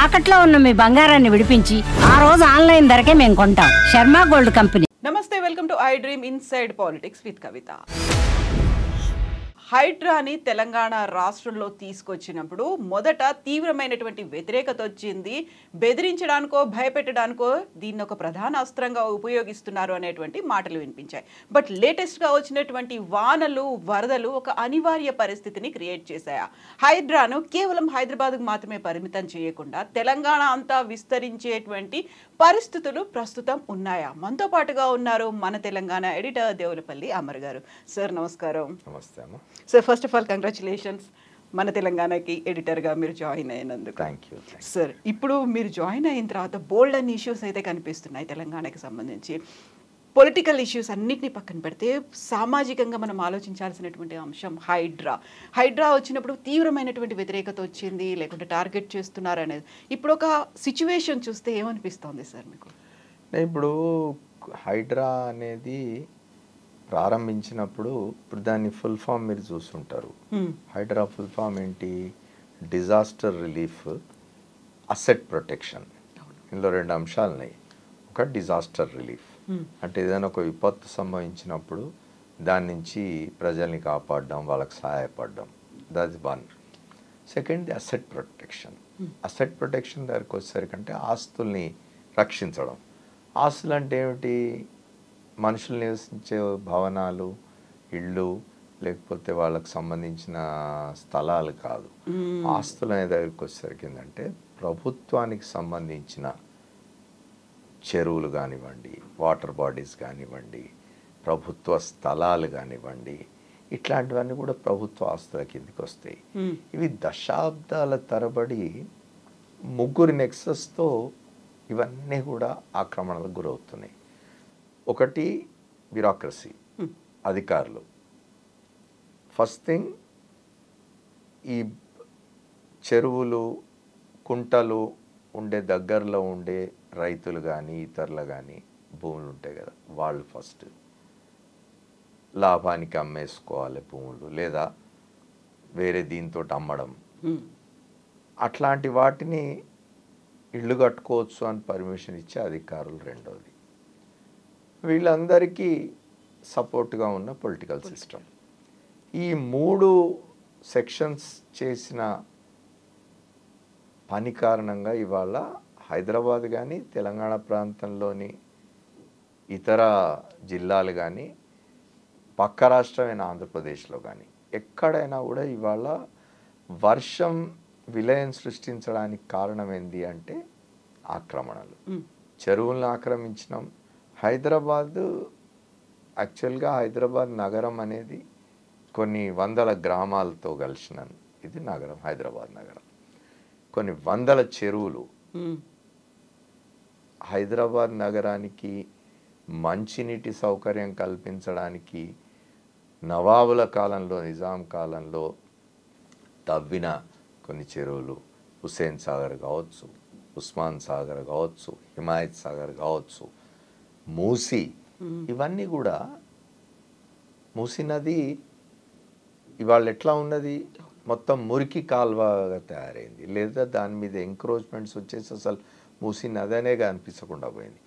తాకట్లో ఉన్న మీ బంగారాన్ని విడిపించి ఆ రోజు ఆన్లైన్ ధరకే మేము కొంటాం. Sharma gold company. నమస్తే, welcome to I dream inside politics with Kavitha. హైడ్రాని తెలంగాణ రాష్ట్రంలో తీసుకొచ్చినప్పుడు మొదట తీవ్రమైనటువంటి వ్యతిరేకత వచ్చింది. బెదిరించడానికో భయపెట్టడానికో దీన్ని ఒక ప్రధాన అస్త్రంగా ఉపయోగిస్తున్నారు అనేటువంటి మాటలు వినిపించాయి. బట్ లేటెస్ట్గా వచ్చినటువంటి వానలు వరదలు ఒక అనివార్య పరిస్థితిని క్రియేట్ చేశాయి. హైడ్రాను కేవలం హైదరాబాద్కు మాత్రమే పరిమితం చేయకుండా తెలంగాణ అంతా విస్తరించేటువంటి పరిస్థితులు ప్రస్తుతం ఉన్నాయా? మనతో పాటుగా ఉన్నారు మన తెలంగాణ ఎడిటర్ దేవులపల్లి అమర్ గారు. సార్ నమస్కారం. నమస్తే అమ్మ. Sir, first of all congratulations మన తెలంగాణకి ఎడిటర్గా మీరు జాయిన్ అయినందుకు. Thank you. సార్, ఇప్పుడు మీరు జాయిన్ అయిన తర్వాత బోల్డ్ అన్ని ఇష్యూస్ అయితే కనిపిస్తున్నాయి తెలంగాణకి సంబంధించి. పొలిటికల్ ఇష్యూస్ అన్నిటిని పక్కన పెడితే సామాజికంగా మనం ఆలోచించాల్సినటువంటి అంశం హైడ్రా వచ్చినప్పుడు తీవ్రమైనటువంటి వ్యతిరేకత వచ్చింది, లేకుంటే టార్గెట్ చేస్తున్నారు అనేది. ఇప్పుడు ఒక సిచ్యువేషన్ చూస్తే ఏమనిపిస్తోంది సార్ మీకు? ఇప్పుడు హైడ్రా అనేది ప్రారంభించినప్పుడు ఇప్పుడు దాన్ని ఫుల్ ఫామ్ మీరు చూస్తుంటారు. హైడ్రా ఫుల్ ఫామ్ ఏంటి? Disaster relief, asset protection. ఇందులో రెండు అంశాలు ఉన్నాయి. ఒక డిజాస్టర్ రిలీఫ్ అంటే ఏదైనా ఒక విపత్తు సంభవించినప్పుడు దాని నుంచి ప్రజల్ని కాపాడడం, వాళ్ళకి సహాయపడడం, that is one. Second the asset protection. Asset protection దగ్గరికి వచ్చేసరికంటే ఆస్తుల్ని రక్షించడం. ఆస్తులు అంటే ఏమిటి? మనుషులు నివసించే భవనాలు, ఇళ్ళు, లేకపోతే వాళ్ళకు సంబంధించిన స్థలాలు కాదు. ఆస్తులు అనే దగ్గరికి వచ్చేసరికి ఏంటంటే ప్రభుత్వానికి సంబంధించిన చెరువులు కానివ్వండి, వాటర్ బాడీస్ కానివ్వండి, ప్రభుత్వ స్థలాలు కానివ్వండి, ఇట్లాంటివన్నీ కూడా ప్రభుత్వ ఆస్తుల కిందకి వస్తాయి. ఇవి దశాబ్దాల తరబడి ముగ్గురు నెక్సస్తో ఇవన్నీ కూడా ఆక్రమణలకు గురవుతున్నాయి. ఒకటి బ్యూరోక్రసీ, అధికారులు. ఫస్ట్ థింగ్, ఈ చెరువులు, కుంటలు ఉండే దగ్గరలో ఉండే రైతులు కానీ ఇతరులు కానీ భూములు ఉంటాయి కదా, వాళ్ళు ఫస్ట్ లాభానికి అమ్మేసుకోవాలి భూములు, లేదా వేరే దీంతో అమ్మడం. అట్లాంటి వాటిని ఇళ్ళు కట్టుకోవచ్చు అని పర్మిషన్ ఇచ్చే అధికారులు రెండోది. వీళ్ళందరికీ సపోర్ట్గా ఉన్న పొలిటికల్ సిస్టమ్. ఈ మూడు సెక్షన్స్ చేసిన పని కారణంగా ఇవాళ హైదరాబాద్ కానీ తెలంగాణ ప్రాంతంలోని ఇతర జిల్లాలు కానీ పక్క రాష్ట్రమైన ఆంధ్రప్రదేశ్లో కానీ ఎక్కడైనా కూడా ఇవాళ వర్షం విలయం సృష్టించడానికి కారణం ఏంది అంటే ఆక్రమణలు. చెరువులను ఆక్రమించినాం. యాక్చువల్గా హైదరాబాద్ నగరం అనేది కొన్ని వందల గ్రామాలతో కలిసిన ఇది నగరం. హైదరాబాద్ నగరం కొన్ని వందల చెరువులు. హైదరాబాద్ నగరానికి మంచినీటి సౌకర్యం కల్పించడానికి నవాబుల కాలంలో, నిజాం కాలంలో తవ్విన కొన్ని చెరువులు, హుస్సేన్ సాగర్ కావచ్చు, ఉస్మాన్ సాగర్ కావచ్చు, హిమాయత్ సాగర్ కావచ్చు, మూసి, ఇవన్నీ కూడా. మూసి నది ఇవాళ ఎట్లా ఉన్నది? మొత్తం మురికి కాల్వగా తయారైంది. లేదా దాని మీద ఎంక్రోచ్మెంట్స్ వచ్చేసి అసలు మూసి నది అనే అనిపించకుండా పోయింది.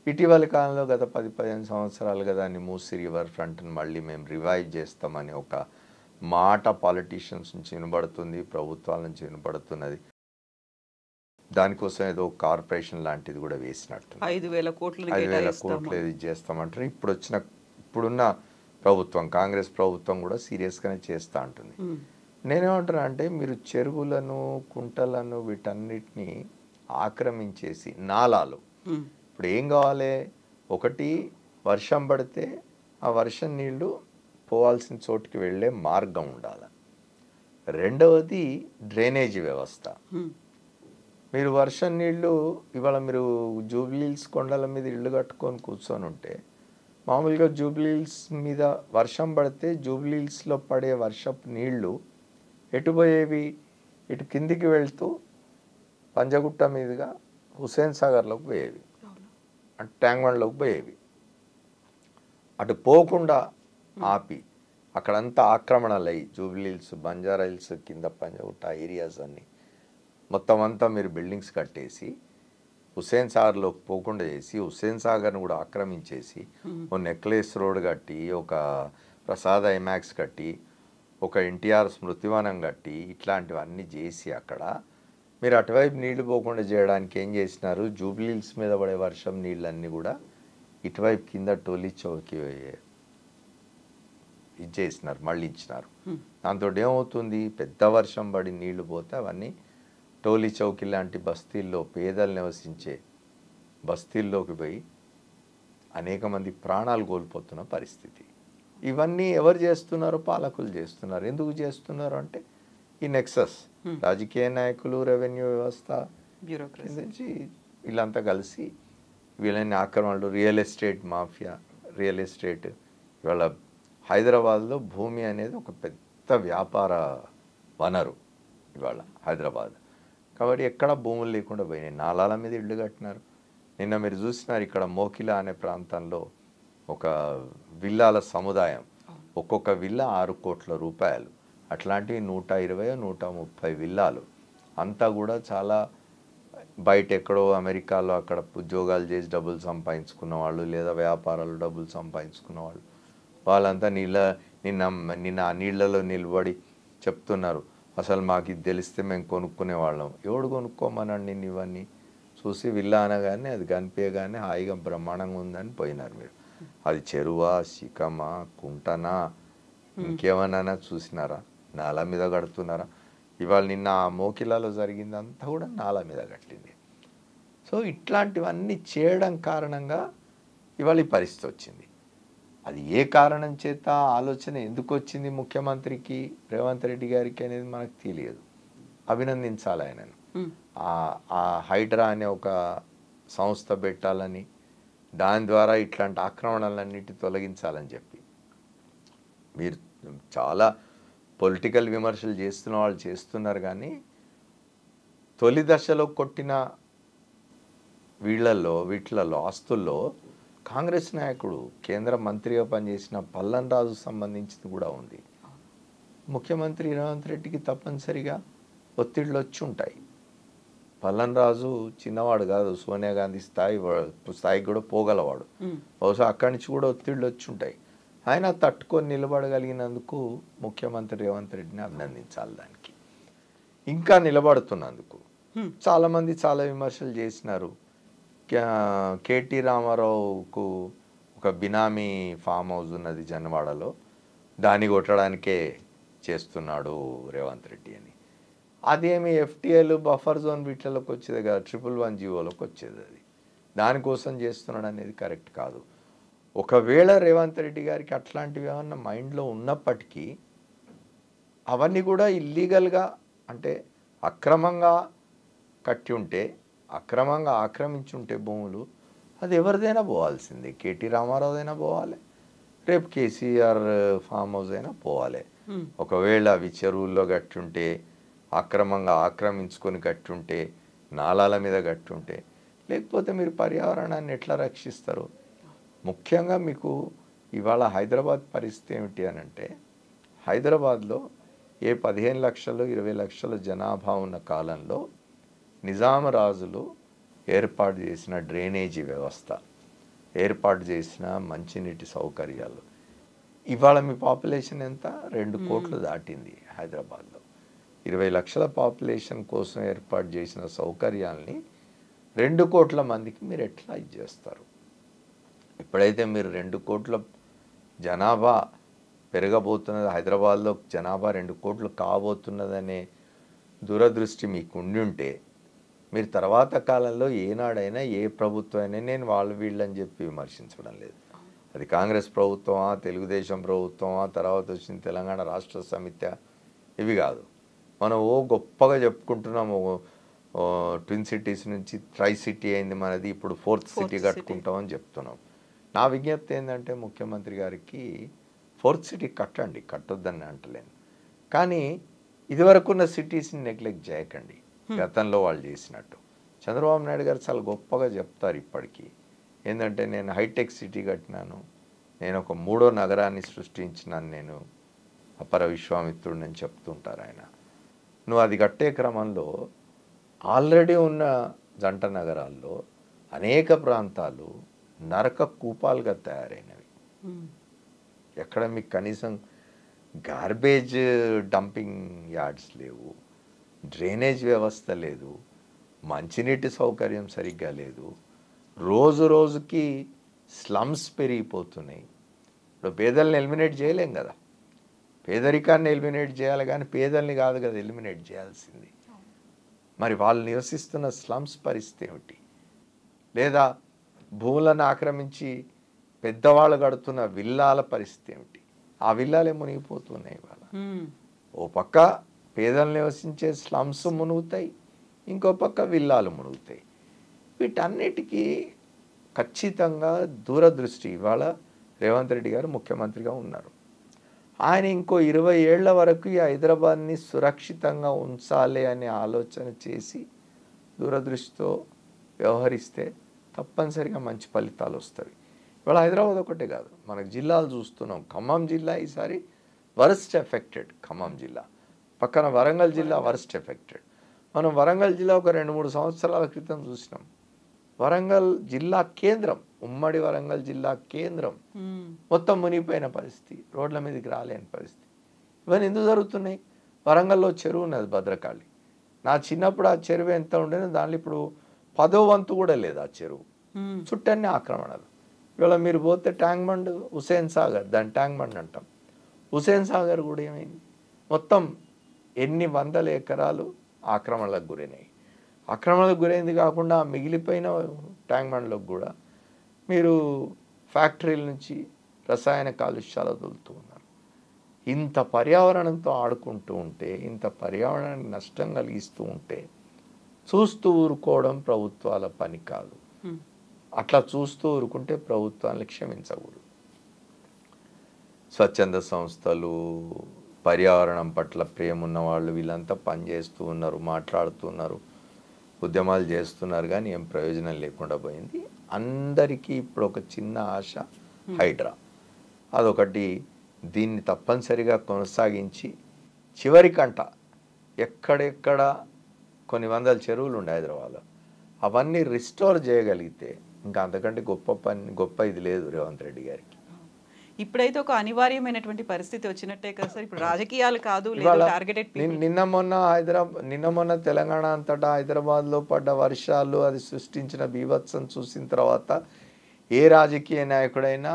ఇటీవల కాలంలో గత 10-15 సంవత్సరాలుగా దాన్ని మూసి రివర్ ఫ్రంట్ని మళ్ళీ మేము రివైవ్ చేస్తామని ఒక మాట పాలిటీషియన్స్ నుంచి వినబడుతుంది, ప్రభుత్వాల నుంచి వినబడుతున్నది. దానికోసం ఏదో కార్పొరేషన్ లాంటిది కూడా వేసినట్టు 5,000 కోట్లు ఇది చేస్తామంటారు. ఇప్పుడున్న ప్రభుత్వం, కాంగ్రెస్ ప్రభుత్వం కూడా సీరియస్గానే చేస్తూ ఉంటుంది. నేనేమంటున్నా అంటే మీరు చెరువులను, కుంటలను వీటన్నిటిని ఆక్రమించేసి నాలాలు. ఇప్పుడు ఏం కావాలి? ఒకటి, వర్షం పడితే ఆ వర్షం నీళ్లు పోవాల్సిన చోటుకి వెళ్ళే మార్గం ఉండాలి. రెండవది డ్రైనేజీ వ్యవస్థ. మీరు వర్షం నీళ్ళు ఇవాళ మీరు జూబ్లీహిల్స్ కొండల మీద ఇళ్ళు కట్టుకొని కూర్చొని ఉంటే, మామూలుగా జూబ్లీహిల్స్ మీద వర్షం పడితే జూబ్లీహిల్స్లో పడే వర్షపు నీళ్లు ఎటు పోయేవి? ఇటు కిందికి వెళ్తూ పంజగుట్ట మీదుగా హుస్సేన్ సాగర్లోకి పోయేవి, అంటే ట్యాంక్ బండ్లోకి పోయేవి. అటు పోకుండా ఆపి అక్కడంతా ఆక్రమణలు అయ్యి జూబ్లీహిల్స్, బంజారా హిల్స్ కింద పంజగుట్ట ఏరియాస్ అన్నీ మొత్తం అంతా మీరు బిల్డింగ్స్ కట్టేసి హుస్సేన్ సాగర్లోకి పోకుండా చేసి హుస్సేన్ సాగర్ను కూడా ఆక్రమించేసి ఒక నెక్లెస్ రోడ్ కట్టి ఒక ప్రసాద్ ఐమాక్స్ కట్టి ఒక ఎన్టీఆర్ స్మృతివనం కట్టి ఇట్లాంటివన్నీ చేసి అక్కడ మీరు అటువైపు నీళ్లు పోకుండా చేయడానికి ఏం చేసినారు, జూబ్లీహిల్స్ మీద పడే వర్షం నీళ్ళన్నీ కూడా ఇటువైపు కింద టోలీ చౌకి ఇది చేసినారు, మళ్ళీ ఇచ్చినారు. దాంతో ఏమవుతుంది, పెద్ద వర్షం పడి నీళ్లు పోతే అవన్నీ టోలీ చౌకి లాంటి బస్తీల్లో పేదలు నివసించే బస్తీల్లోకి పోయి అనేక మంది ప్రాణాలు కోల్పోతున్న పరిస్థితి. ఇవన్నీ ఎవరు చేస్తున్నారో, పాలకులు చేస్తున్నారు. ఎందుకు చేస్తున్నారు అంటే ఈ నెక్సస్ రాజకీయ నాయకులు, రెవెన్యూ వ్యవస్థ, బ్యూరోక్రసీ వీళ్ళంతా కలిసి వీళ్ళని ఆక్రమణలు, real estate mafia, real estate. ఇవాళ హైదరాబాద్లో భూమి అనేది ఒక పెద్ద వ్యాపార వనరు ఇవాళ హైదరాబాద్. కాబట్టి ఎక్కడ భూములు లేకుండా పోయినాయి, నాలాల మీద ఇళ్ళు కట్టినారు. నిన్న మీరు చూసినారు ఇక్కడ మోకిలా అనే ప్రాంతంలో ఒక విల్లాల సముదాయం, ఒక్కొక్క విల్లా 6 కోట్ల రూపాయలు. అట్లాంటివి 120, 130 విల్లాలు. అంతా కూడా చాలా బయట ఎక్కడో అమెరికాలో అక్కడ ఉద్యోగాలు చేసి డబ్బులు సంపాదించుకున్న వాళ్ళు, లేదా వ్యాపారాలు డబ్బులు సంపాదించుకున్న వాళ్ళు, వాళ్ళంతా నిన్న ఆ నీళ్ళలో నిలబడి చెప్తున్నారు, అసలు మాకు ఇది తెలిస్తే మేము కొనుక్కునే వాళ్ళం. ఎవడు కొనుక్కోమనండి నిన్ను? ఇవన్నీ చూసి విల్లా అనగానే అది కనిపించగానే హాయిగా బ్రహ్మాండంగా ఉందని పోయినారు మీరు. అది చెరువా, శిఖమా, కుంటనా, ఇంకేమన్నా చూసినారా? నాల మీద కడుతున్నారా? ఇవాళ నిన్న ఆ మోకిలాలో జరిగిందంతా కూడా నాల మీద కట్టింది. సో ఇట్లాంటివన్నీ చేయడం కారణంగా ఇవాళ ఈ పరిస్థితి వచ్చింది. అది ఏ కారణం చేత ఆలోచన ఎందుకు వచ్చింది ముఖ్యమంత్రికి, రేవంత్ రెడ్డి గారికి అనేది మనకు తెలియదు. అభినందించాలి ఆయనను. ఆ హైడ్రా అనే ఒక సంస్థ పెట్టాలని, దాని ద్వారా ఇట్లాంటి ఆక్రమణలన్నిటి తొలగించాలని చెప్పి. మీరు చాలా పొలిటికల్ విమర్శలు చేస్తున్న వాళ్ళు చేస్తున్నారు, కానీ తొలి దశలో కొట్టిన వీటిలలో ఆస్తుల్లో కాంగ్రెస్ నాయకుడు, కేంద్ర మంత్రిగా పనిచేసిన పల్లన్ రాజు సంబంధించింది కూడా ఉంది. ముఖ్యమంత్రి రేవంత్ రెడ్డికి తప్పనిసరిగా ఒత్తిళ్ళు వచ్చి ఉంటాయి. పల్లన్ రాజు చిన్నవాడు కాదు, సోనియా గాంధీ స్థాయికి కూడా పోగలవాడు. బహుశా అక్కడి నుంచి కూడా ఒత్తిళ్ళు వచ్చి ఉంటాయి. ఆయన తట్టుకొని నిలబడగలిగినందుకు ముఖ్యమంత్రి రేవంత్ రెడ్డిని అభినందించాలి. దానికి ఇంకా నిలబడుతున్నందుకు చాలామంది చాలా విమర్శలు చేసినారు. కేటీ రామారావుకు ఒక బినామీ ఫామ్ హౌస్ ఉన్నది జన్వాడలో, దాన్ని కొట్టడానికే చేస్తున్నాడు రేవంత్ రెడ్డి అని. అదేమి ఎఫ్టీఎల్ బఫర్ జోన్ వీటిలోకి వచ్చేది కదా, 111 జీవోలోకి వచ్చేది. అది దానికోసం చేస్తున్నాడు అనేది కరెక్ట్ కాదు. ఒకవేళ రేవంత్ రెడ్డి గారికి అట్లాంటివి ఏమన్నా మైండ్లో ఉన్నప్పటికీ అవన్నీ కూడా ఇల్లీగల్గా, అంటే అక్రమంగా కట్టి ఉంటే, అక్రమంగా ఆక్రమించుంటే భూములు, అది ఎవరిదైనా పోవాల్సిందే. కేటీ రామారావుదైనా పోవాలి, రేపు కేసీఆర్ ఫామ్ హౌస్ అయినా పోవాలి. ఒకవేళ అవి చెరువుల్లో కట్టుంటే, అక్రమంగా ఆక్రమించుకొని కట్టుంటే, నాలాల మీద కట్టుంటే, లేకపోతే మీరు పర్యావరణాన్ని ఎట్లా రక్షిస్తారు? ముఖ్యంగా మీకు ఇవాళ హైదరాబాద్ పరిస్థితి ఏమిటి అని అంటే, హైదరాబాద్లో ఏ 15 లక్షలు 20 లక్షల జనాభా ఉన్న కాలంలో నిజాం రాజులు ఏర్పాటు చేసిన డ్రైనేజీ వ్యవస్థ, ఏర్పాటు చేసిన మంచినీటి సౌకర్యాలు, ఇవాళ మీ పాపులేషన్ ఎంత? 2 కోట్లు దాటింది. హైదరాబాద్లో 20 లక్షల పాపులేషన్ కోసం ఏర్పాటు చేసిన సౌకర్యాల్ని 2 కోట్ల మందికి మీరు ఎట్లా ఇచ్చేస్తారు? ఎప్పుడైతే మీరు 2 కోట్ల జనాభా పెరగబోతున్నది, హైదరాబాద్లో జనాభా 2 కోట్లు కాబోతున్నదనే దూరదృష్టి మీకు ఉండి ఉంటే, మీరు తర్వాత కాలంలో ఏనాడైనా ఏ ప్రభుత్వం అయినా, నేను వాళ్ళు వీళ్ళని చెప్పి విమర్శించడం లేదు, అది కాంగ్రెస్ ప్రభుత్వమా, తెలుగుదేశం ప్రభుత్వమా, తర్వాత వచ్చిన తెలంగాణ రాష్ట్ర సమితి, ఇవి కాదు. మనం గొప్పగా చెప్పుకుంటున్నాము, ట్విన్ సిటీస్ నుంచి ట్రై సిటీ అయింది మనది, ఇప్పుడు 4th సిటీ కట్టుకుంటామని చెప్తున్నాం. నా విజ్ఞప్తి ఏంటంటే ముఖ్యమంత్రి గారికి, 4th సిటీ కట్టండి, కట్టొద్దని అంటలేను, కానీ ఇదివరకున్న సిటీస్ని నెగ్లెక్ట్ చేయకండి. గతంలో వాళ్ళు చేసినట్టు చంద్రబాబు నాయుడు గారు చాలా గొప్పగా చెప్తారు ఇప్పటికీ. ఏంటంటే, నేను హైటెక్ సిటీ కట్టినాను, నేను ఒక 3వ నగరాన్ని సృష్టించినాను, నేను అపర విశ్వామిత్రుడిని అని చెప్తుంటారు ఆయన. నువ్వు అది కట్టే క్రమంలో ఆల్రెడీ ఉన్న జంట నగరాల్లో అనేక ప్రాంతాలు నరక కూపాలుగా తయారైనవి. ఎక్కడ మీకు కనీసం గార్బేజ్ డంపింగ్ యార్డ్స్ లేవు, డ్రైనేజ్ వ్యవస్థ లేదు, మంచినీటి సౌకర్యం సరిగ్గా లేదు. రోజు రోజుకి స్లమ్స్ పెరిగిపోతున్నాయి. ఇప్పుడు పేదల్ని ఎలిమినేట్ చేయలేం కదా, పేదరికాన్ని ఎలిమినేట్ చేయాలి కానీ పేదల్ని కాదు కదా ఎలిమినేట్ చేయాల్సింది. మరి వాళ్ళు నివసిస్తున్న స్లమ్స్ పరిస్థితి ఏమిటి? లేదా భూములను ఆక్రమించి పెద్దవాళ్ళు కడుతున్న విల్లాల పరిస్థితి ఏమిటి? ఆ విల్లాలే మునిగిపోతున్నాయి ఇవాళ. ఓ పక్క పేదలు నివసించే స్లమ్స్ మునుగుతాయి, ఇంకో పక్క విల్లాలు మునుగుతాయి. వీటన్నిటికీ ఖచ్చితంగా దూరదృష్టి. ఇవాళ రేవంత్ రెడ్డి గారు ముఖ్యమంత్రిగా ఉన్నారు. ఆయన ఇంకో 20 ఏళ్ల వరకు ఈ హైదరాబాద్ని సురక్షితంగా ఉంచాలి అనే ఆలోచన చేసి దూరదృష్టితో వ్యవహరిస్తే తప్పనిసరిగా మంచి ఫలితాలు వస్తాయి. ఇవాళ హైదరాబాద్ ఒకటే కాదు, మనకు జిల్లాలు చూస్తున్నాం. ఖమ్మం జిల్లా ఈసారి వరస్ట్ ఎఫెక్టెడ్. ఖమ్మం జిల్లా పక్కన వరంగల్ జిల్లా వరస్ట్ ఎఫెక్టెడ్. మనం వరంగల్ జిల్లా ఒక 2-3 సంవత్సరాల క్రితం చూసినాం. వరంగల్ జిల్లా కేంద్రం, ఉమ్మడి వరంగల్ జిల్లా కేంద్రం మొత్తం మునిగిపోయిన పరిస్థితి, రోడ్ల మీదకి రాలేని పరిస్థితి. ఇవన్నీ ఎందుకు జరుగుతున్నాయి? వరంగల్లో చెరువు ఉన్నది భద్రకాళి. నా చిన్నప్పుడు ఆ చెరువు ఎంత ఉండేనో దానిలో ఇప్పుడు 10వ వంతు కూడా లేదు ఆ చెరువు. చుట్టన్నీ ఆక్రమణలు. ఇవాళ మీరు పోతే ట్యాంక్ బండ్, హుసేన్ సాగర్, దాని ట్యాంక్ బండ్ అంటాం, హుసేన్ సాగర్ కూడా ఏమైంది? మొత్తం ఎన్ని వందల ఎకరాలు ఆక్రమణలకు గురైనాయి. ఆక్రమణలకు గురైంది కాకుండా మిగిలిపోయిన ట్యాంక్ బండ్లకు కూడా మీరు ఫ్యాక్టరీల నుంచి రసాయన కాలుష్యాలు వదులుతూ ఉన్నారు. ఇంత పర్యావరణంతో ఆడుకుంటూ ఉంటే, ఇంత పర్యావరణానికి నష్టం కలిగిస్తూ ఉంటే చూస్తూ ఊరుకోవడం ప్రభుత్వాల పని కాదు. అట్లా చూస్తూ ఊరుకుంటే ప్రభుత్వాన్ని క్షమించకూడదు. స్వచ్ఛంద సంస్థలు, పర్యావరణం పట్ల ప్రేమ ఉన్న వాళ్ళు వీళ్ళంతా పనిచేస్తూ ఉన్నారు, మాట్లాడుతున్నారు, ఉద్యమాలు చేస్తున్నారు, కానీ ఏం ప్రయోజనం లేకుండా పోయింది. అందరికీ ఇప్పుడు ఒక చిన్న ఆశ, హైడ్రా. అదొకటి. దీన్ని తప్పనిసరిగా కొనసాగించి చివరికంట ఎక్కడెక్కడ కొన్ని వందల చెరువులు ఉండే హైదరాబాద్లో అవన్నీ రిస్టోర్ చేయగలిగితే ఇంకా అంతకంటే గొప్ప ఇది లేదు రేవంత్ రెడ్డి గారికి. ఇప్పుడైతే ఒక అనివార్యమైనటువంటి పరిస్థితి వచ్చినట్టే కదా సార్. ఇప్పుడు రాజకీయాలు కాదు, టార్గెటెడ్. నిన్న మొన్న తెలంగాణ అంతటా హైదరాబాద్లో పడ్డ వర్షాలు, అది సృష్టించిన బీభత్సం చూసిన తర్వాత ఏ రాజకీయ నాయకుడైనా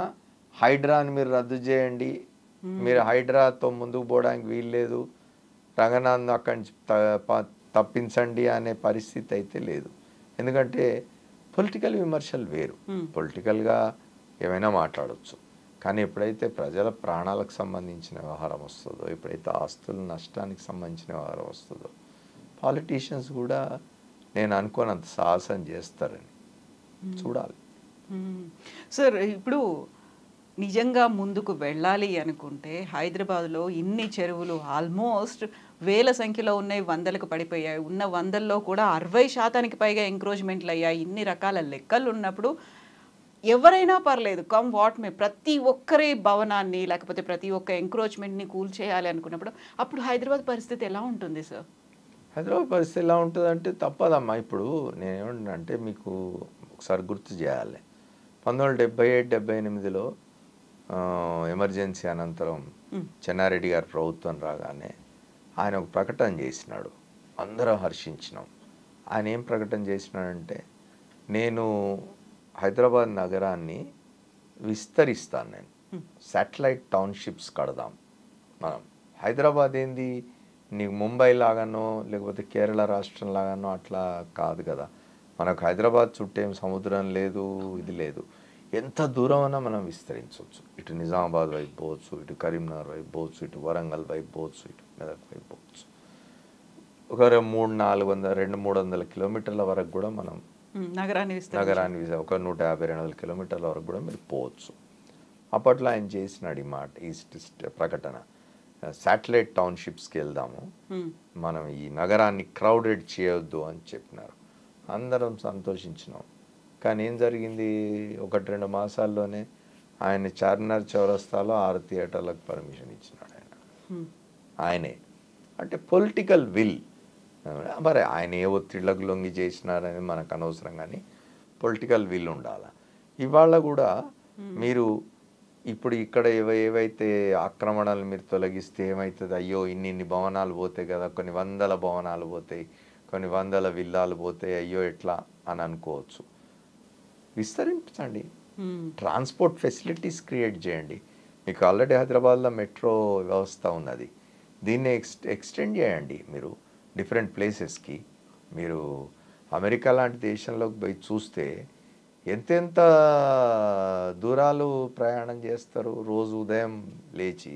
హైడ్రాని మీరు రద్దు చేయండి, మీరు హైడ్రాతో ముందుకు పోవడానికి వీల్లేదు, రంగనాథ్ అక్కడి నుంచి తప్పించండి అనే పరిస్థితి అయితే లేదు. ఎందుకంటే పొలిటికల్ విమర్శలు వేరు, పొలిటికల్గా ఏమైనా మాట్లాడవచ్చు. కానీ ఎప్పుడైతే ప్రజల ప్రాణాలకు సంబంధించిన వ్యవహారం వస్తుందో, ఎప్పుడైతే ఆస్తుల నష్టానికి సంబంధించిన వ్యవహారం వస్తుందో, పాలిటీషియన్స్ కూడా నేను అనుకోనంత సాహసం చేస్తారని చూడాలి. సార్, ఇప్పుడు నిజంగా ముందుకు వెళ్ళాలి అనుకుంటే హైదరాబాద్లో ఇన్ని చెరువులు ఆల్మోస్ట్ వేల సంఖ్యలో ఉన్నాయి, వందలకు పడిపోయాయి. ఉన్న 100లో కూడా 60% పైగా ఎంక్రోచ్మెంట్లు అయ్యాయి. ఇన్ని రకాల లెక్కలు ఉన్నప్పుడు ఎవరైనా పర్లేదు, కమ్ వాట్ మే, ప్రతి ఒక్కరి భవనాన్ని లేకపోతే ప్రతి ఒక్క ఎంక్రోచ్మెంట్ని కూల్చేయాలి అనుకున్నప్పుడు అప్పుడు హైదరాబాద్ పరిస్థితి ఎలా ఉంటుంది సార్? హైదరాబాద్ పరిస్థితి ఎలా ఉంటుంది అంటే తప్పదమ్మా. ఇప్పుడు నేనేమంటున్నానంటే మీకు ఒకసారి గుర్తు చేయాలి. 1977-78లో ఎమర్జెన్సీ అనంతరం చెన్నారెడ్డి గారి ప్రభుత్వం రాగానే ఆయన ఒక ప్రకటన చేసినాడు, అందరం హర్షించినాం. ఆయన ఏం ప్రకటన చేసినాడంటే, నేను హైదరాబాద్ నగరాన్ని విస్తరిస్తాను, నేను శాటిలైట్ టౌన్షిప్స్ కడదాం. మనం హైదరాబాద్ ఏంది నీకు ముంబై లాగానో లేకపోతే కేరళ రాష్ట్రం లాగానో అట్లా కాదు కదా. మనకు హైదరాబాద్ చుట్టేం సముద్రం లేదు, ఇది లేదు. ఎంత దూరమైనా మనం విస్తరించవచ్చు. ఇటు నిజామాబాద్ వైపు పోవచ్చు, ఇటు కరీంనగర్ వైపు పోవచ్చు, ఇటు వరంగల్ వైపు పోవచ్చు, ఇటు మెదక్ వైపు పోవచ్చు. ఒక 300-400-200-300 కిలోమీటర్ల వరకు కూడా మనం నగరాన్ని ఒక 150-200 కిలోమీటర్ల వరకు కూడా మీరు పోవచ్చు. అప్పట్లో ఆయన చేసినాడు ఈ మాట, ఈ ప్రకటన, శాటిలైట్ టౌన్షిప్స్కి వెళ్దాము, మనం ఈ నగరాన్ని క్రౌడెడ్ చేయొద్దు అని చెప్పినారు. అందరం సంతోషించినాం. కానీ ఏం జరిగింది, 1-2 మాసాల్లోనే ఆయన చార్మినార్ చౌరస్తాలో 6 థియేటర్లకు పర్మిషన్ ఇచ్చినాడు ఆయనే. అంటే పొలిటికల్ విల్, మరి ఆయన ఏ ఒత్తిళ్లకు లొంగి చేసినారనేది మనకు అనవసరం, కానీ పొలిటికల్ విల్ ఉండాలి. ఇవాళ కూడా మీరు ఇప్పుడు ఇక్కడ ఏవైతే ఆక్రమణలు మీరు తొలగిస్తే ఏమవుతుంది, అయ్యో ఇన్ని భవనాలు పోతాయి కదా, కొన్ని వందల భవనాలు పోతాయి, కొన్ని వందల విల్లాలు పోతాయి, అయ్యో ఎట్లా అని అనుకోవచ్చు. విస్తరించండి, ట్రాన్స్పోర్ట్ ఫెసిలిటీస్ క్రియేట్ చేయండి. మీకు ఆల్రెడీ హైదరాబాద్లో మెట్రో వ్యవస్థ ఉన్నది, దీన్ని ఎక్స్టెండ్ చేయండి. మీరు డిఫరెంట్ ప్లేసెస్కి, మీరు అమెరికా లాంటి దేశంలోకి పోయి చూస్తే ఎంతెంత దూరాలు ప్రయాణం చేస్తారు. రోజు ఉదయం లేచి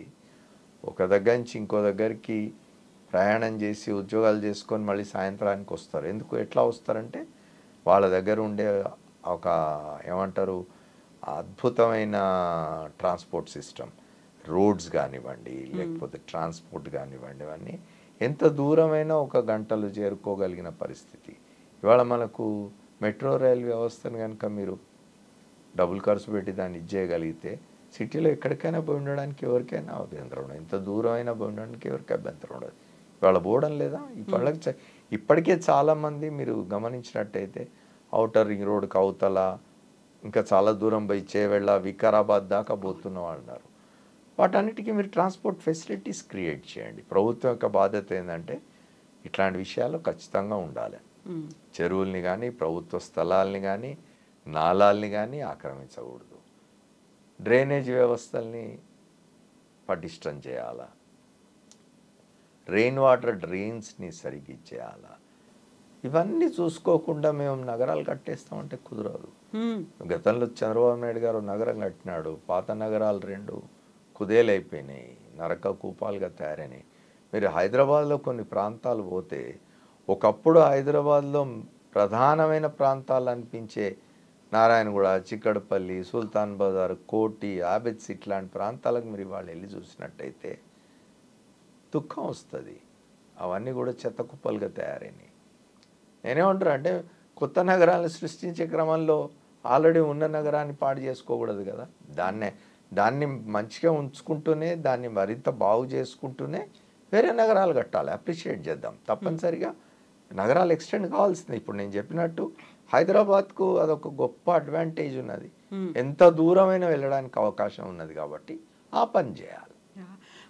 ఒక దగ్గర నుంచి ఇంకో దగ్గరికి ప్రయాణం చేసి ఉద్యోగాలు చేసుకొని మళ్ళీ సాయంత్రానికి వస్తారు. ఎందుకు ఎట్లా వస్తారంటే వాళ్ళ దగ్గర ఉండే ఒక ఏమంటారు అద్భుతమైన ట్రాన్స్పోర్ట్ సిస్టమ్, రోడ్స్ కానివ్వండి లేకపోతే ట్రాన్స్పోర్ట్ కానివ్వండి, ఇవన్నీ ఎంత దూరమైనా ఒక గంటలు చేరుకోగలిగిన పరిస్థితి. ఇవాళ మనకు మెట్రో రైల్ వ్యవస్థను కనుక మీరు డబుల్ ఖర్చు పెట్టి దాన్ని ఇచ్చేయగలిగితే సిటీలో ఎక్కడికైనా పోయి ఉండడానికి ఎవరికైనా అభ్యంతరం ఉండదు, ఎంత దూరం అయినా పోయి ఉండడానికి ఎవరికి అభ్యంతరం ఉండదు. ఇవాళ పోవడం లేదా ఈ పళ్ళకి. ఇప్పటికే చాలామంది మీరు గమనించినట్టయితే ఔటర్ రింగ్ రోడ్కి అవతల ఇంకా చాలా దూరం పోయి చేవెళ్ళ వికారాబాద్ దాకా పోతున్న వాళ్ళు ఉన్నారు. వాటన్నిటికీ మీరు ట్రాన్స్పోర్ట్ ఫెసిలిటీస్ క్రియేట్ చేయండి. ప్రభుత్వం యొక్క బాధ్యత ఏంటంటే ఇట్లాంటి విషయాల్లో ఖచ్చితంగా ఉండాలి. చెరువుల్ని కానీ ప్రభుత్వ స్థలాల్ని కానీ నాలాల్ని కానీ ఆక్రమించకూడదు. డ్రైనేజ్ వ్యవస్థల్ని పటిష్టం చేయాలా, రెయిన్ వాటర్ డ్రైన్స్ని సరిగ్గా ఇచ్చేయాలా. ఇవన్నీ చూసుకోకుండా మేము నగరాలు కట్టేస్తామంటే కుదరదు. గతంలో చంద్రబాబు నాయుడు గారు నగరం కట్టినాడు, పాత నగరాలు 2 కుదేలైపోయినాయి, నరక కూపాలుగా తయారైనాయి. మీరు హైదరాబాద్లో కొన్ని ప్రాంతాలు పోతే ఒకప్పుడు హైదరాబాద్లో ప్రధానమైన ప్రాంతాలు అనిపించే నారాయణగూడ, చిక్కడపల్లి, సుల్తాన్ బజార్, కోటి, ఆబెద్ సిట్ లాంటి ప్రాంతాలకు మీరు ఇవాళ వెళ్ళి చూసినట్టయితే దుఃఖం వస్తుంది. అవన్నీ కూడా చెత్త కుప్పలుగా తయారైనాయి. నేనేమంటారు అంటే కొత్త నగరాలను సృష్టించే క్రమంలో ఆల్రెడీ ఉన్న నగరాన్ని పాడు చేసుకోకూడదు కదా. దాన్ని మంచిగా ఉంచుకుంటూనే దాన్ని మరింత బాగు చేసుకుంటూనే వేరే నగరాలు కట్టాలి, అప్రిషియేట్ చేద్దాం. తప్పనిసరిగా నగరాలు ఎక్స్టెండ్ కావాల్సింది. ఇప్పుడు నేను చెప్పినట్టు హైదరాబాద్కు అదొక గొప్ప అడ్వాంటేజ్ ఉన్నది, ఎంత దూరమైనా వెళ్ళడానికి అవకాశం ఉన్నది, కాబట్టి ఆ పని చేయాలి.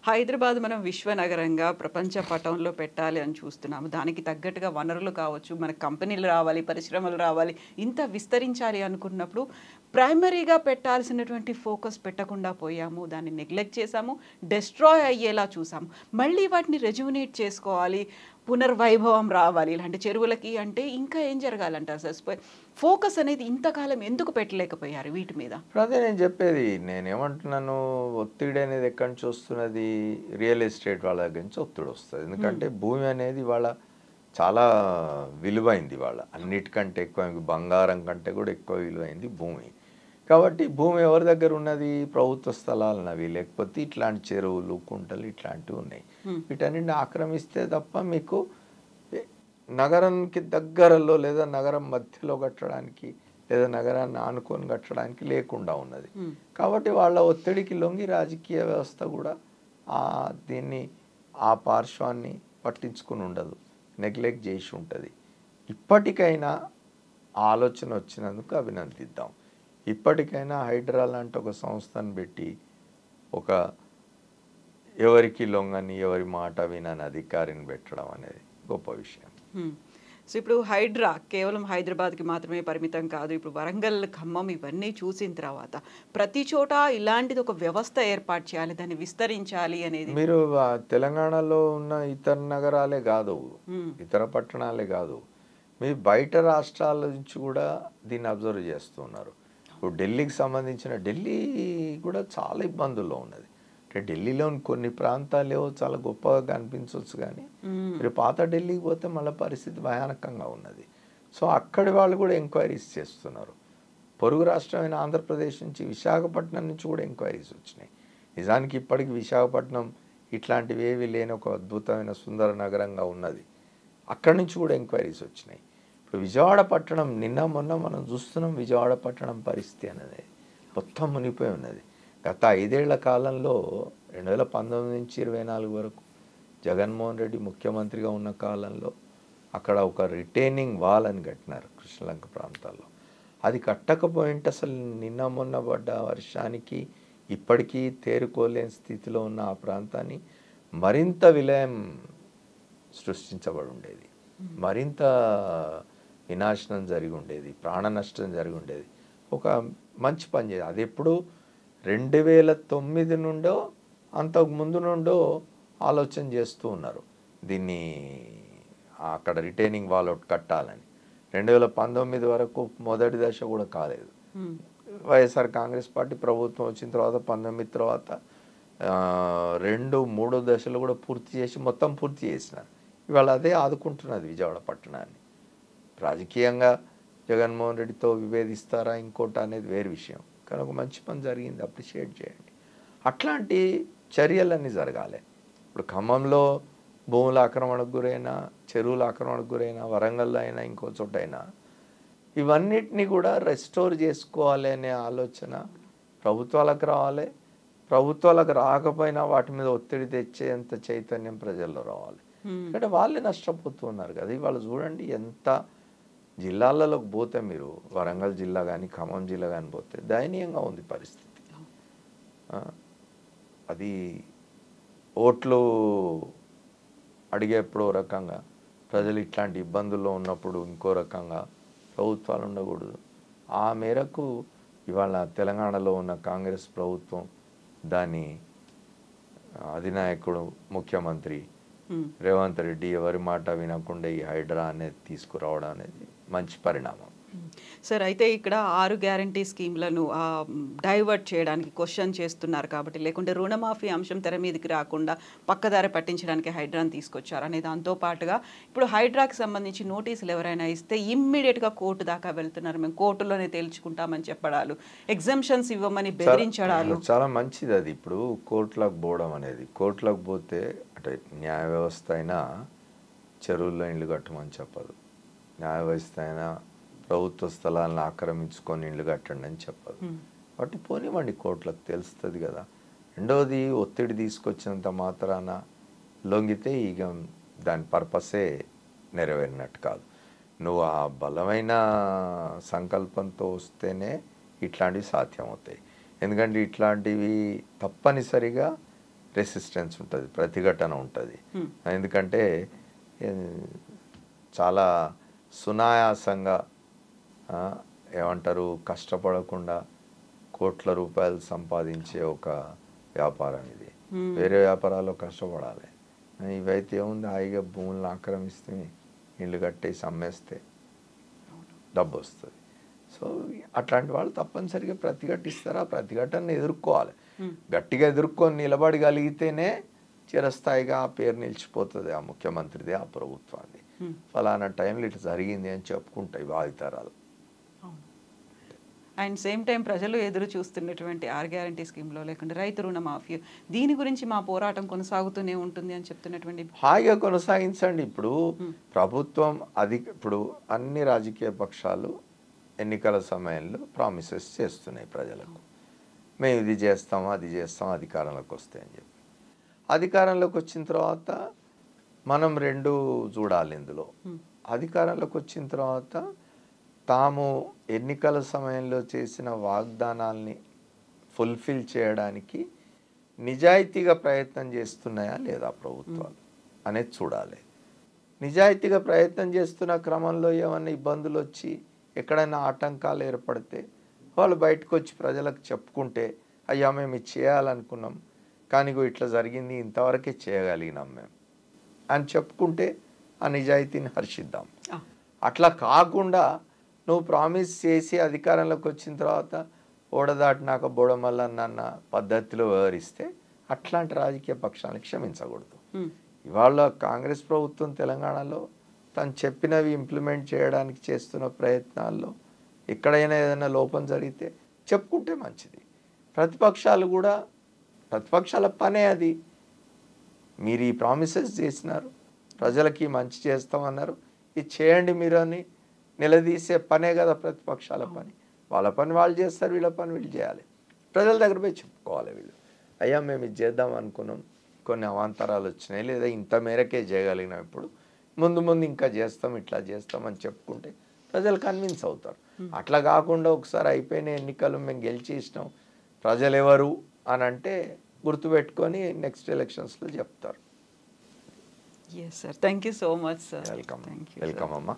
హైదరాబాద్ మనం విశ్వనగరంగా ప్రపంచ పటంలో పెట్టాలి అని చూస్తున్నాము. దానికి తగ్గట్టుగా వనరులు కావచ్చు, మన కంపెనీలు రావాలి, పరిశ్రమలు రావాలి, ఇంత విస్తరించాలి అనుకున్నప్పుడు ప్రైమరీగా పెట్టాల్సినటువంటి ఫోకస్ పెట్టకుండా పోయాము, దాన్ని నెగ్లెక్ట్ చేసాము, డెస్ట్రాయ్ అయ్యేలా చూసాము. మళ్ళీ వాటిని రెజ్యూనేట్ చేసుకోవాలి, పునర్వైభవం రావాలి ఇలాంటి చెరువులకి అంటే ఇంకా ఏం జరగాలంటారు సార్? ఫోకస్ అనేది ఇంతకాలం ఎందుకు పెట్టలేకపోయారు వీటి మీద? అదే నేను చెప్పేది. నేనేమంటున్నాను, ఒత్తిడి అనేది ఎక్కడి నుంచి వస్తున్నది? రియల్ ఎస్టేట్ వాళ్ళ దగ్గర నుంచి ఒత్తిడి వస్తుంది. ఎందుకంటే భూమి అనేది వాళ్ళ చాలా విలువైంది, వాళ్ళ అన్నిటికంటే ఎక్కువ, బంగారం కంటే కూడా ఎక్కువ విలువైంది భూమి. కాబట్టి భూమి ఎవరి దగ్గర ఉన్నది? ప్రభుత్వ స్థలాలున్నవి, లేకపోతే ఇట్లాంటి చెరువులు, కుంటలు ఇట్లాంటివి ఉన్నాయి. వీటన్నిటిని ఆక్రమిస్తే తప్ప మీకు నగరానికి దగ్గరలో లేదా నగరం మధ్యలో కట్టడానికి లేదా నగరాన్ని ఆనుకొని కట్టడానికి లేకుండా ఉన్నది. కాబట్టి వాళ్ళ ఒత్తిడికి లొంగి రాజకీయ వ్యవస్థ కూడా దీన్ని ఆ పార్శ్వాన్ని పట్టించుకుని ఉండదు, నెగ్లెక్ట్ చేసి ఉంటుంది. ఇప్పటికైనా ఆలోచన వచ్చినందుకు అభినందిద్దాం. ఇప్పటికైనా హైడ్రా లాంటి ఒక సంస్థను పెట్టి ఒక ఎవరికి లొంగని ఎవరి మాట వినని అధికారిని పెట్టడం అనేది గొప్ప విషయం. సో ఇప్పుడు హైడ్రా కేవలం హైదరాబాద్కి మాత్రమే పరిమితం కాదు. ఇప్పుడు వరంగల్, ఖమ్మం ఇవన్నీ చూసిన తర్వాత ప్రతి చోట ఇలాంటిది ఒక వ్యవస్థ ఏర్పాటు చేయాలి, దాన్ని విస్తరించాలి అనేది. మీరు తెలంగాణలో ఉన్న ఇతర నగరాలే కాదు, ఇతర పట్టణాలే కాదు, మీరు బయట రాష్ట్రాల నుంచి కూడా దీన్ని అబ్జర్వ్ చేస్తున్నారు. ఇప్పుడు ఢిల్లీకి సంబంధించిన ఢిల్లీ కూడా చాలా ఇబ్బందుల్లో ఉన్నది. అంటే ఢిల్లీలోని కొన్ని ప్రాంతాలు చాలా గొప్పగా కనిపించవచ్చు, కానీ మీరు పాత ఢిల్లీకి పోతే మళ్ళీ పరిస్థితి భయానకంగా ఉన్నది. సో అక్కడి వాళ్ళు కూడా ఎంక్వైరీస్ చేస్తున్నారు. పొరుగు రాష్ట్రమైన ఆంధ్రప్రదేశ్ నుంచి, విశాఖపట్నం నుంచి కూడా ఎంక్వైరీస్ వచ్చినాయి. నిజానికి ఇప్పటికి విశాఖపట్నం ఇట్లాంటివి ఏవి లేని ఒక అద్భుతమైన సుందర నగరంగా ఉన్నది. అక్కడి నుంచి కూడా ఎంక్వైరీస్ వచ్చినాయి. ఇప్పుడు విజయవాడ పట్టణం నిన్న మొన్న మనం చూస్తున్నాం, విజయవాడ పట్టణం పరిస్థితి అనేది మొత్తం మునిగిపోయి ఉన్నది. గత 5 ఏళ్ల కాలంలో 2019 నుంచి 24 వరకు జగన్మోహన్ రెడ్డి ముఖ్యమంత్రిగా ఉన్న కాలంలో అక్కడ ఒక రిటైనింగ్ వాల్ అని కట్టినారు కృష్ణలంక ప్రాంతాల్లో. అది కట్టకపోయింటే అసలు నిన్న మొన్న పడ్డ వర్షానికి ఇప్పటికీ తేరుకోలేని స్థితిలో ఉన్న ఆ ప్రాంతాన్ని మరింత విలయం సృష్టించబడి ఉండేది, మరింత వినాశనం జరిగి ఉండేది, ప్రాణ నష్టం జరిగి ఉండేది. ఒక మంచి పని చేయాలి. అది ఎప్పుడు 2009 నుండో అంతకు ముందు నుండో ఆలోచన చేస్తూ ఉన్నారు దీన్ని అక్కడ రిటైనింగ్ వాల్ ఒకటి కట్టాలని. 2019 వరకు మొదటి దశ కూడా కాలేదు. వైఎస్ఆర్ కాంగ్రెస్ పార్టీ ప్రభుత్వం వచ్చిన తర్వాత 19 తర్వాత 2-3 దశలు కూడా పూర్తి చేసి మొత్తం పూర్తి చేసినారు. ఇవాళ అదే ఆదుకుంటున్నది విజయవాడ పట్టణాన్ని. రాజకీయంగా జగన్మోహన్ రెడ్డితో విభేదిస్తారా ఇంకోటి అనేది వేరే విషయం, కానీ ఒక మంచి పని జరిగింది, అప్రిషియేట్ చేయండి. అట్లాంటి చర్యలన్నీ జరగాలి. ఇప్పుడు ఖమ్మంలో భూముల ఆక్రమణకు గురైనా, చెరువుల ఆక్రమణకు గురైనా, వరంగల్లో అయినా ఇంకో చోట అయినా ఇవన్నిటిని కూడా రెస్టోర్ చేసుకోవాలి అనే ఆలోచన ప్రభుత్వాలకు రావాలి. ప్రభుత్వాలకు రాకపోయినా వాటి మీద ఒత్తిడి తెచ్చేంత చైతన్యం ప్రజల్లో రావాలి. అంటే వాళ్ళే నష్టపోతున్నారు కదా. ఇవాళ చూడండి ఎంత జిల్లాలలోకి పోతే, మీరు వరంగల్ జిల్లా కానీ ఖమ్మం జిల్లా కానీ పోతే దయనీయంగా ఉంది పరిస్థితి. అది ఓట్లు అడిగేప్పుడు ఓ రకంగా, ప్రజలు ఇట్లాంటి ఇబ్బందుల్లో ఉన్నప్పుడు ఇంకో రకంగా ప్రభుత్వాలు ఉండకూడదు. ఆ మేరకు ఇవాళ తెలంగాణలో ఉన్న కాంగ్రెస్ ప్రభుత్వం దాని అధినాయకుడు ముఖ్యమంత్రి రేవంత్ రెడ్డి ఎవరి మాట వినకుండా ఈ హైడ్రా అనేది తీసుకురావడం అనేది మంచి పరిణామం. సార్, అయితే ఇక్కడ 6 గ్యారంటీ స్కీమ్లను డైవర్ట్ చేయడానికి క్వశ్చన్ చేస్తున్నారు కాబట్టి, లేకుంటే రుణమాఫీ అంశం తెర మీదకి రాకుండా పక్కదారి పట్టించడానికి హైడ్రాని తీసుకొచ్చారు అనే దాంతో పాటుగా ఇప్పుడు హైడ్రాకి సంబంధించి నోటీసులు ఎవరైనా ఇస్తే ఇమ్మీడియట్గా కోర్టు దాకా వెళ్తున్నారు, మేము కోర్టులోనే తేల్చుకుంటామని చెప్పడాలు, ఎగ్జామ్షన్స్ ఇవ్వమని బెదిరించడాలు. చాలా మంచిది అది. ఇప్పుడు కోర్టులకు పోవడం అనేది, కోర్టులకు పోతే అంటే న్యాయ వ్యవస్థ అయినా చెరువుల్లో ఇళ్ళు కట్టమని చెప్పదు, న్యాయ వ్యవస్థ అయినా ప్రభుత్వ స్థలాలను ఆక్రమించుకొని ఇళ్ళు కట్టండి అని చెప్పదు. కాబట్టి పోనివ్వండి, కోర్టులకు తెలుస్తుంది కదా. రెండవది, ఒత్తిడి తీసుకొచ్చినంత మాత్రాన లొంగితే ఇక దాని పర్పసే నెరవేరినట్టు కాదు. నువ్వు ఆ బలమైన సంకల్పంతో వస్తేనే ఇట్లాంటివి సాధ్యమవుతాయి. ఎందుకంటే ఇట్లాంటివి తప్పనిసరిగా రెసిస్టెన్స్ ఉంటుంది, ప్రతిఘటన ఉంటుంది. ఎందుకంటే చాలా సునాయాసంగా ఏమంటారు, కష్టపడకుండా కోట్ల రూపాయలు సంపాదించే ఒక వ్యాపారం ఇది. వేరే వ్యాపారాల్లో కష్టపడాలి. ఇవైతే ఏముంది, హాయిగా భూములను ఆక్రమిస్తే ఇళ్ళు కట్టేసి అమ్మేస్తే డబ్బు వస్తుంది. సో అట్లాంటి వాళ్ళు తప్పనిసరిగా ప్రతిఘటిస్తారు. ఆ ప్రతిఘటనను ఎదుర్కోవాలి. గట్టిగా ఎదుర్కొని నిలబడగలిగితేనే చిరస్థాయిగా ఆ పేరు నిలిచిపోతుంది, ఆ ముఖ్యమంత్రిది, ఆ ప్రభుత్వాన్ని. ఫలానా టైంలో ఇట్లా జరిగింది అని చెప్పుకుంటాయి భావితరాలు. అండ్ సేమ్ టైం ప్రజలు ఎదురు చూస్తున్నటువంటి 6 గ్యారంటీ స్కీమ్లో లేకుంటే రైతు రుణమాఫీ, దీని గురించి మా పోరాటం కొనసాగుతూనే ఉంటుంది అని చెప్తున్నటువంటి. హాయిగా కొనసాగించండి. ఇప్పుడు ప్రభుత్వం ఇప్పుడు అన్ని రాజకీయ పక్షాలు ఎన్నికల సమయంలో ప్రామిసెస్ చేస్తున్నాయి ప్రజలకు. మేము ఇది చేస్తాం, అది చేస్తాం అధికారంలోకి వస్తే అని చెప్పి. అధికారంలోకి వచ్చిన తర్వాత మనం 2 చూడాలి ఇందులో. అధికారంలోకి వచ్చిన తర్వాత తాము ఎన్నికల సమయంలో చేసిన వాగ్దానాల్ని ఫుల్ఫిల్ చేయడానికి నిజాయితీగా ప్రయత్నం చేస్తున్నాయా లేదా ప్రభుత్వాలు అనేది చూడాలి. నిజాయితీగా ప్రయత్నం చేస్తున్న క్రమంలో ఏమైనా ఇబ్బందులు వచ్చి ఎక్కడైనా ఆటంకాలు ఏర్పడితే వాళ్ళు బయటకు వచ్చి ప్రజలకు చెప్పుకుంటే, అయ్యా మేము ఇది చేయాలనుకున్నాం కానీ ఇట్లా జరిగింది, ఇంతవరకే చేయగలిగినాం మేము అని చెప్పుకుంటే ఆ నిజాయితీని హర్షిద్దాం. అట్లా కాకుండా నువ్వు ప్రామిస్ చేసి అధికారంలోకి వచ్చిన తర్వాత ఓడదాటినాక బోడమల్లన్న పద్ధతిలో వ్యవహరిస్తే అట్లాంటి రాజకీయ పక్షాలను క్షమించకూడదు. ఇవాళ కాంగ్రెస్ ప్రభుత్వం తెలంగాణలో తను చెప్పినవి ఇంప్లిమెంట్ చేయడానికి చేస్తున్న ప్రయత్నాల్లో ఎక్కడైనా ఏదైనా లోపం జరిగితే చెప్పుకుంటే మంచిది. ప్రతిపక్షాలు కూడా, ప్రతిపక్షాల పనే అది. మీరు ఈ ప్రామిసెస్ చేసినారు, ప్రజలకి మంచి చేస్తామన్నారు, ఇది చేయండి మీరు అని నిలదీసే పనే కదా ప్రతిపక్షాల పని. వాళ్ళ పని వాళ్ళు చేస్తారు, వీళ్ళ పని వీళ్ళు చేయాలి. ప్రజల దగ్గర పోయి చెప్పుకోవాలి వీళ్ళు, అయ్యా మేము ఇది చేద్దాం అనుకున్నాం, కొన్ని అవాంతరాలు వచ్చినాయి, లేదా ఇంత మేరకే చేయగలిగినాం, ఇప్పుడు ముందు ముందు ఇంకా చేస్తాం ఇట్లా చేస్తాం అని చెప్పుకుంటే ప్రజలు కన్విన్స్ అవుతారు. అట్లా కాకుండా ఒకసారి అయిపోయిన ఎన్నికలు మేము గెలిచి ఇష్టం ప్రజలు ఎవరు అని అంటే గుర్తుపెట్టుకొని నెక్స్ట్ ఎలక్షన్స్లో చెప్తారు. Yes sir, thank you so much sir. Welcome thank you welcome అమ్మా.